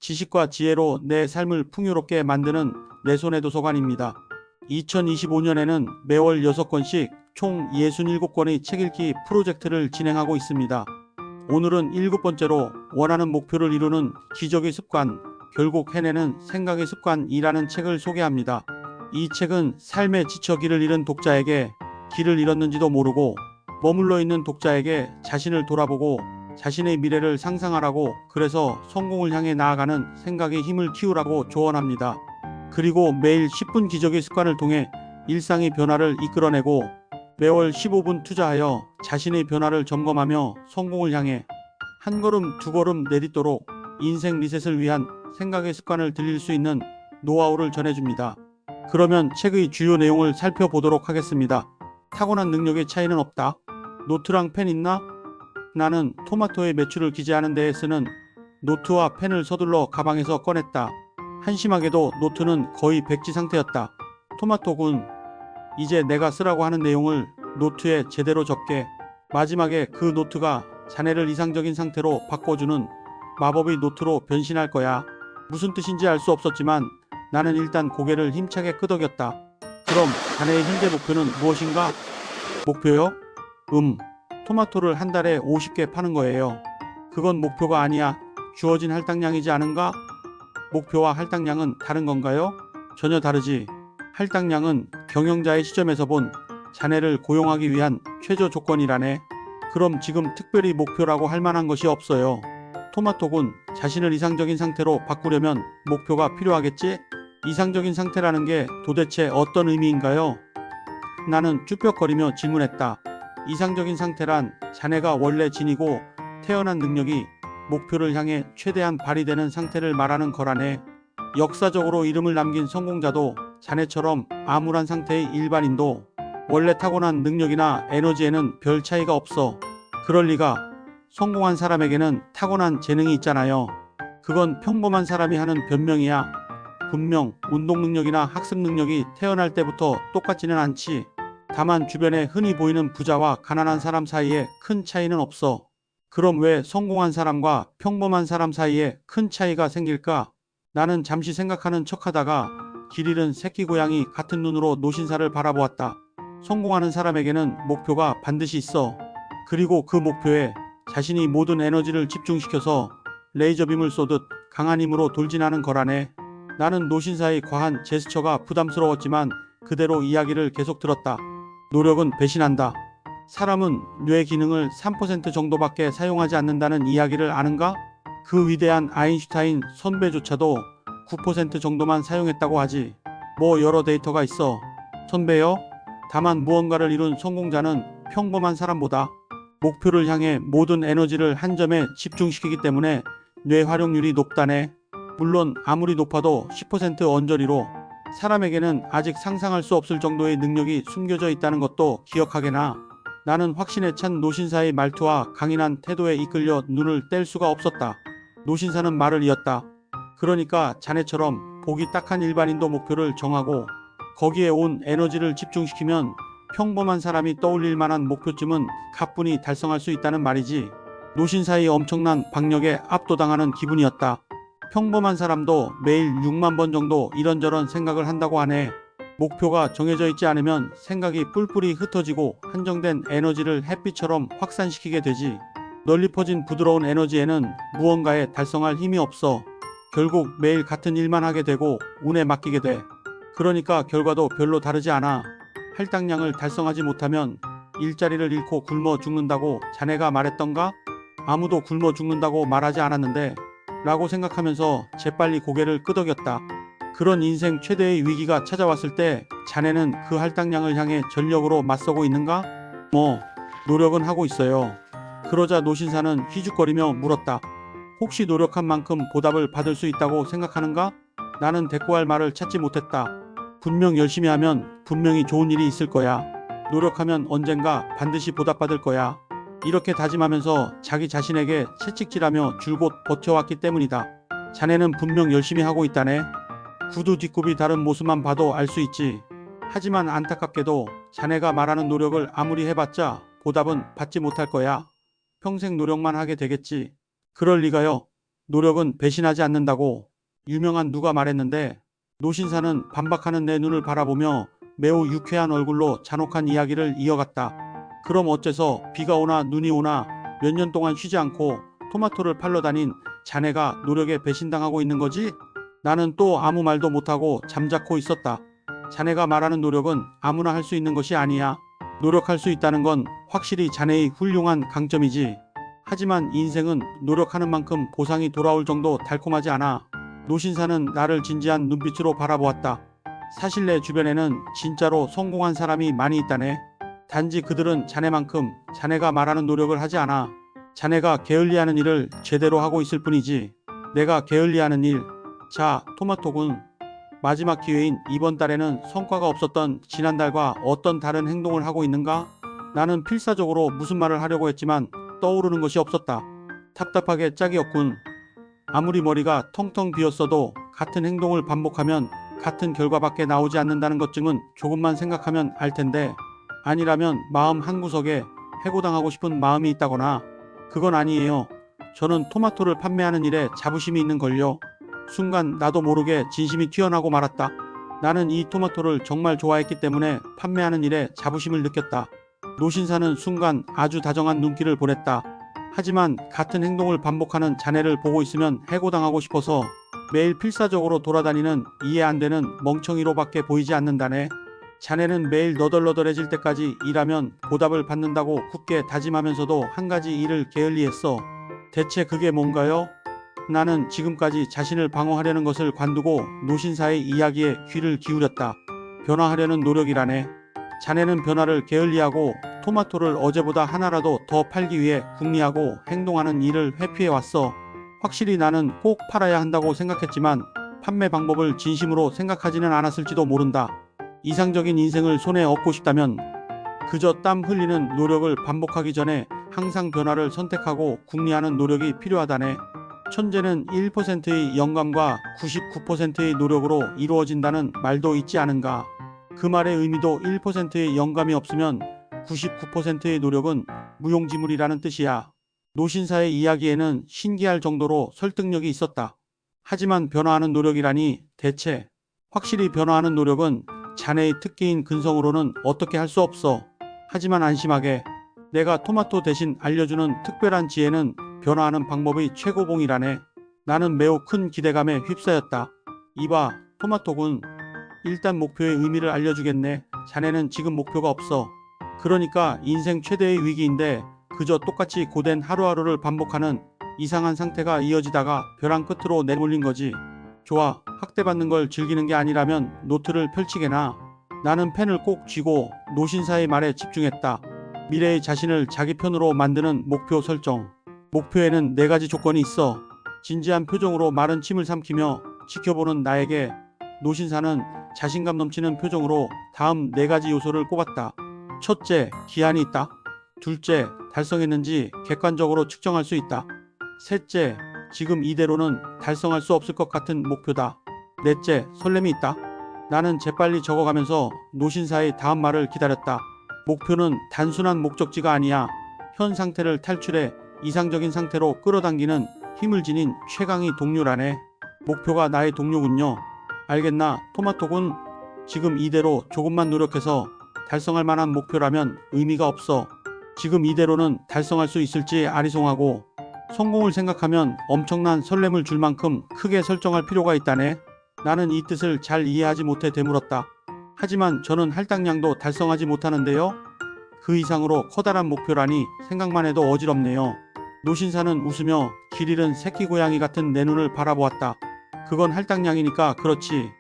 지식과 지혜로 내 삶을 풍요롭게 만드는 내 손의 도서관입니다. 2025년에는 매월 6권씩 총 67권의 책 읽기 프로젝트를 진행하고 있습니다. 오늘은 7번째로 원하는 목표를 이루는 기적의 습관, 결국 해내는 생각의 습관이라는 책을 소개합니다. 이 책은 삶에 지쳐 길을 잃은 독자에게 길을 잃었는지도 모르고 머물러 있는 독자에게 자신을 돌아보고 자신의 미래를 상상하라고, 그래서 성공을 향해 나아가는 생각의 힘을 키우라고 조언합니다. 그리고 매일 10분 기적의 습관을 통해 일상의 변화를 이끌어내고 매월 15분 투자하여 자신의 변화를 점검하며 성공을 향해 한 걸음 두 걸음 내딛도록 인생 리셋을 위한 생각의 습관을 들릴 수 있는 노하우를 전해줍니다. 그러면 책의 주요 내용을 살펴보도록 하겠습니다. 타고난 능력의 차이는 없다. 노트랑 펜 있나? 나는 토마토의 매출을 기재하는 데에 쓰는 노트와 펜을 서둘러 가방에서 꺼냈다. 한심하게도 노트는 거의 백지 상태였다. 토마토군, 이제 내가 쓰라고 하는 내용을 노트에 제대로 적게. 마지막에 그 노트가 자네를 이상적인 상태로 바꿔주는 마법의 노트로 변신할 거야. 무슨 뜻인지 알 수 없었지만 나는 일단 고개를 힘차게 끄덕였다. 그럼 자네의 현재 목표는 무엇인가? 목표요? 토마토를 한 달에 50개 파는 거예요. 그건 목표가 아니야. 주어진 할당량이지 않은가? 목표와 할당량은 다른 건가요? 전혀 다르지. 할당량은 경영자의 시점에서 본 자네를 고용하기 위한 최저 조건이라네. 그럼 지금 특별히 목표라고 할 만한 것이 없어요. 토마토군, 자신을 이상적인 상태로 바꾸려면 목표가 필요하겠지? 이상적인 상태라는 게 도대체 어떤 의미인가요? 나는 쭈뼛거리며 질문했다. 이상적인 상태란 자네가 원래 지니고 태어난 능력이 목표를 향해 최대한 발휘되는 상태를 말하는 거라네. 역사적으로 이름을 남긴 성공자도 자네처럼 암울한 상태의 일반인도 원래 타고난 능력이나 에너지에는 별 차이가 없어. 그럴 리가. 성공한 사람에게는 타고난 재능이 있잖아요. 그건 평범한 사람이 하는 변명이야. 분명 운동 능력이나 학습 능력이 태어날 때부터 똑같지는 않지. 다만 주변에 흔히 보이는 부자와 가난한 사람 사이에 큰 차이는 없어. 그럼 왜 성공한 사람과 평범한 사람 사이에 큰 차이가 생길까? 나는 잠시 생각하는 척하다가 길 잃은 새끼 고양이 같은 눈으로 노신사를 바라보았다. 성공하는 사람에게는 목표가 반드시 있어. 그리고 그 목표에 자신이 모든 에너지를 집중시켜서 레이저빔을 쏘듯 강한 힘으로 돌진하는 거라네. 나는 노신사의 과한 제스처가 부담스러웠지만 그대로 이야기를 계속 들었다. 노력은 배신한다. 사람은 뇌 기능을 3% 정도밖에 사용하지 않는다는 이야기를 아는가? 그 위대한 아인슈타인 선배조차도 9% 정도만 사용했다고 하지. 뭐 여러 데이터가 있어. 선배요? 다만 무언가를 이룬 성공자는 평범한 사람보다 목표를 향해 모든 에너지를 한 점에 집중시키기 때문에 뇌 활용률이 높다네. 물론 아무리 높아도 10% 언저리로 사람에게는 아직 상상할 수 없을 정도의 능력이 숨겨져 있다는 것도 기억하게나. 나는 확신에 찬 노신사의 말투와 강인한 태도에 이끌려 눈을 뗄 수가 없었다. 노신사는 말을 이었다. 그러니까 자네처럼 보기 딱한 일반인도 목표를 정하고 거기에 온 에너지를 집중시키면 평범한 사람이 떠올릴 만한 목표쯤은 가뿐히 달성할 수 있다는 말이지. 노신사의 엄청난 박력에 압도당하는 기분이었다. 평범한 사람도 매일 6만 번 정도 이런저런 생각을 한다고 하네. 목표가 정해져 있지 않으면 생각이 뿔뿔이 흩어지고 한정된 에너지를 햇빛처럼 확산시키게 되지. 널리 퍼진 부드러운 에너지에는 무언가에 달성할 힘이 없어. 결국 매일 같은 일만 하게 되고 운에 맡기게 돼. 그러니까 결과도 별로 다르지 않아. 할당량을 달성하지 못하면 일자리를 잃고 굶어 죽는다고 자네가 말했던가? 아무도 굶어 죽는다고 말하지 않았는데 라고 생각하면서 재빨리 고개를 끄덕였다. 그런 인생 최대의 위기가 찾아왔을 때 자네는 그 할당량을 향해 전력으로 맞서고 있는가? 노력은 하고 있어요. 그러자 노신사는 휘죽거리며 물었다. 혹시 노력한 만큼 보답을 받을 수 있다고 생각하는가? 나는 대꾸할 말을 찾지 못했다. 분명 열심히 하면 분명히 좋은 일이 있을 거야. 노력하면 언젠가 반드시 보답받을 거야. 이렇게 다짐하면서 자기 자신에게 채찍질하며 줄곧 버텨왔기 때문이다. 자네는 분명 열심히 하고 있다네. 구두 뒷굽이 다른 모습만 봐도 알 수 있지. 하지만 안타깝게도 자네가 말하는 노력을 아무리 해봤자 보답은 받지 못할 거야. 평생 노력만 하게 되겠지. 그럴 리가요. 노력은 배신하지 않는다고 유명한 누가 말했는데 노신사는 반박하는 내 눈을 바라보며 매우 유쾌한 얼굴로 잔혹한 이야기를 이어갔다. 그럼 어째서 비가 오나 눈이 오나 몇 년 동안 쉬지 않고 토마토를 팔러 다닌 자네가 노력에 배신당하고 있는 거지? 나는 또 아무 말도 못하고 잠자코 있었다. 자네가 말하는 노력은 아무나 할 수 있는 것이 아니야. 노력할 수 있다는 건 확실히 자네의 훌륭한 강점이지. 하지만 인생은 노력하는 만큼 보상이 돌아올 정도 달콤하지 않아. 노신사는 나를 진지한 눈빛으로 바라보았다. 사실 내 주변에는 진짜로 성공한 사람이 많이 있다네. 단지 그들은 자네만큼 자네가 말하는 노력을 하지 않아. 자네가 게을리하는 일을 제대로 하고 있을 뿐이지. 내가 게을리하는 일. 자, 토마토군. 마지막 기회인 이번 달에는 성과가 없었던 지난달과 어떤 다른 행동을 하고 있는가? 나는 필사적으로 무슨 말을 하려고 했지만 떠오르는 것이 없었다. 답답하게 짝이었군. 아무리 머리가 텅텅 비었어도 같은 행동을 반복하면 같은 결과밖에 나오지 않는다는 것쯤은 조금만 생각하면 알 텐데, 아니라면 마음 한구석에 해고당하고 싶은 마음이 있다거나. 그건 아니에요. 저는 토마토를 판매하는 일에 자부심이 있는걸요. 순간 나도 모르게 진심이 튀어나오고 말았다. 나는 이 토마토를 정말 좋아했기 때문에 판매하는 일에 자부심을 느꼈다. 노신사는 순간 아주 다정한 눈길을 보냈다. 하지만 같은 행동을 반복하는 자네를 보고 있으면 해고당하고 싶어서 매일 필사적으로 돌아다니는 이해 안 되는 멍청이로밖에 보이지 않는다네. 자네는 매일 너덜너덜해질 때까지 일하면 보답을 받는다고 굳게 다짐하면서도 한 가지 일을 게을리했어. 대체 그게 뭔가요? 나는 지금까지 자신을 방어하려는 것을 관두고 노신사의 이야기에 귀를 기울였다. 변화하려는 노력이라네. 자네는 변화를 게을리하고 토마토를 어제보다 하나라도 더 팔기 위해 궁리하고 행동하는 일을 회피해왔어. 확실히 나는 꼭 팔아야 한다고 생각했지만 판매 방법을 진심으로 생각하지는 않았을지도 모른다. 이상적인 인생을 손에 얻고 싶다면 그저 땀 흘리는 노력을 반복하기 전에 항상 변화를 선택하고 궁리하는 노력이 필요하다네. 천재는 1%의 영감과 99%의 노력으로 이루어진다는 말도 있지 않은가. 그 말의 의미도 1%의 영감이 없으면 99%의 노력은 무용지물이라는 뜻이야. 노신사의 이야기에는 신기할 정도로 설득력이 있었다. 하지만 변화하는 노력이라니 대체. 확실히 변화하는 노력은 자네의 특기인 근성으로는 어떻게 할 수 없어. 하지만 안심하게. 내가 토마토 대신 알려주는 특별한 지혜는 변화하는 방법의 최고봉이라네. 나는 매우 큰 기대감에 휩싸였다. 이봐, 토마토군. 일단 목표의 의미를 알려주겠네. 자네는 지금 목표가 없어. 그러니까 인생 최대의 위기인데 그저 똑같이 고된 하루하루를 반복하는 이상한 상태가 이어지다가 벼랑 끝으로 내몰린 거지. 좋아, 학대받는 걸 즐기는 게 아니라면 노트를 펼치게나. 나는 펜을 꼭 쥐고 노신사의 말에 집중했다. 미래의 자신을 자기 편으로 만드는 목표 설정. 목표에는 4가지 조건이 있어. 진지한 표정으로 마른 침을 삼키며 지켜보는 나에게 노신사는 자신감 넘치는 표정으로 다음 4가지 요소를 꼽았다. 첫째, 기한이 있다. 둘째, 달성했는지 객관적으로 측정할 수 있다. 셋째, 지금 이대로는 달성할 수 없을 것 같은 목표다. 넷째, 설렘이 있다. 나는 재빨리 적어가면서 노신사의 다음 말을 기다렸다. 목표는 단순한 목적지가 아니야. 현 상태를 탈출해 이상적인 상태로 끌어당기는 힘을 지닌 최강의 동료라네. 목표가 나의 동료군요. 알겠나, 토마토군? 지금 이대로 조금만 노력해서 달성할 만한 목표라면 의미가 없어. 지금 이대로는 달성할 수 있을지 아리송하고 성공을 생각하면 엄청난 설렘을 줄 만큼 크게 설정할 필요가 있다네. 나는 이 뜻을 잘 이해하지 못해 되물었다. 하지만 저는 할당량도 달성하지 못하는데요. 그 이상으로 커다란 목표라니 생각만 해도 어지럽네요. 노신사는 웃으며 길 잃은 새끼 고양이 같은 내 눈을 바라보았다. 그건 할당량이니까 그렇지.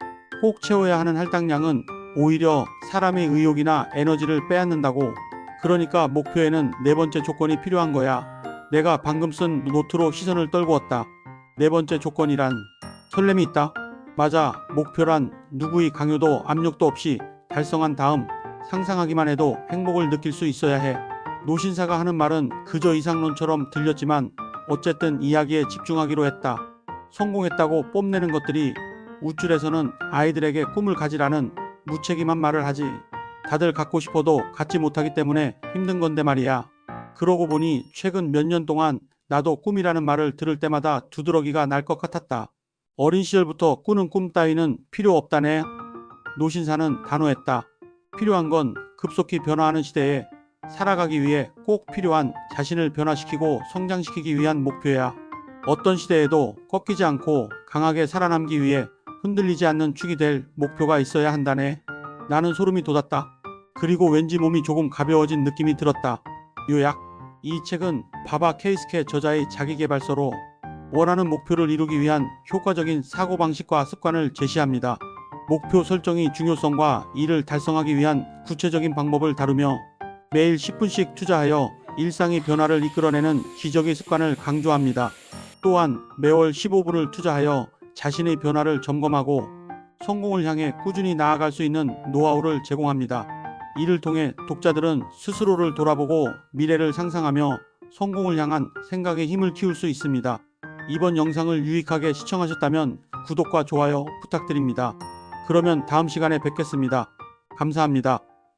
꼭 채워야 하는 할당량은 오히려 사람의 의욕이나 에너지를 빼앗는다고. 그러니까 목표에는 4번째 조건이 필요한 거야. 내가 방금 쓴 노트로 시선을 떨구었다. 4번째 조건이란 설렘이 있다. 맞아, 목표란 누구의 강요도 압력도 없이 달성한 다음 상상하기만 해도 행복을 느낄 수 있어야 해. 노신사가 하는 말은 그저 이상론처럼 들렸지만 어쨌든 이야기에 집중하기로 했다. 성공했다고 뽐내는 것들이 우쭐에서는 아이들에게 꿈을 가지라는 무책임한 말을 하지. 다들 갖고 싶어도 갖지 못하기 때문에 힘든 건데 말이야. 그러고 보니 최근 몇 년 동안 나도 꿈이라는 말을 들을 때마다 두드러기가 날 것 같았다. 어린 시절부터 꾸는 꿈 따위는 필요 없다네. 노신사는 단호했다. 필요한 건 급속히 변화하는 시대에 살아가기 위해 꼭 필요한 자신을 변화시키고 성장시키기 위한 목표야. 어떤 시대에도 꺾이지 않고 강하게 살아남기 위해 흔들리지 않는 축이 될 목표가 있어야 한다네. 나는 소름이 돋았다. 그리고 왠지 몸이 조금 가벼워진 느낌이 들었다. 요약. 이 책은 바바 케이스케 저자의 자기계발서로 원하는 목표를 이루기 위한 효과적인 사고방식과 습관을 제시합니다. 목표 설정의 중요성과 이를 달성하기 위한 구체적인 방법을 다루며 매일 10분씩 투자하여 일상의 변화를 이끌어내는 기적의 습관을 강조합니다. 또한 매월 15분을 투자하여 자신의 변화를 점검하고 성공을 향해 꾸준히 나아갈 수 있는 노하우를 제공합니다. 이를 통해 독자들은 스스로를 돌아보고 미래를 상상하며 성공을 향한 생각의 힘을 키울 수 있습니다. 이번 영상을 유익하게 시청하셨다면 구독과 좋아요 부탁드립니다. 그러면 다음 시간에 뵙겠습니다. 감사합니다.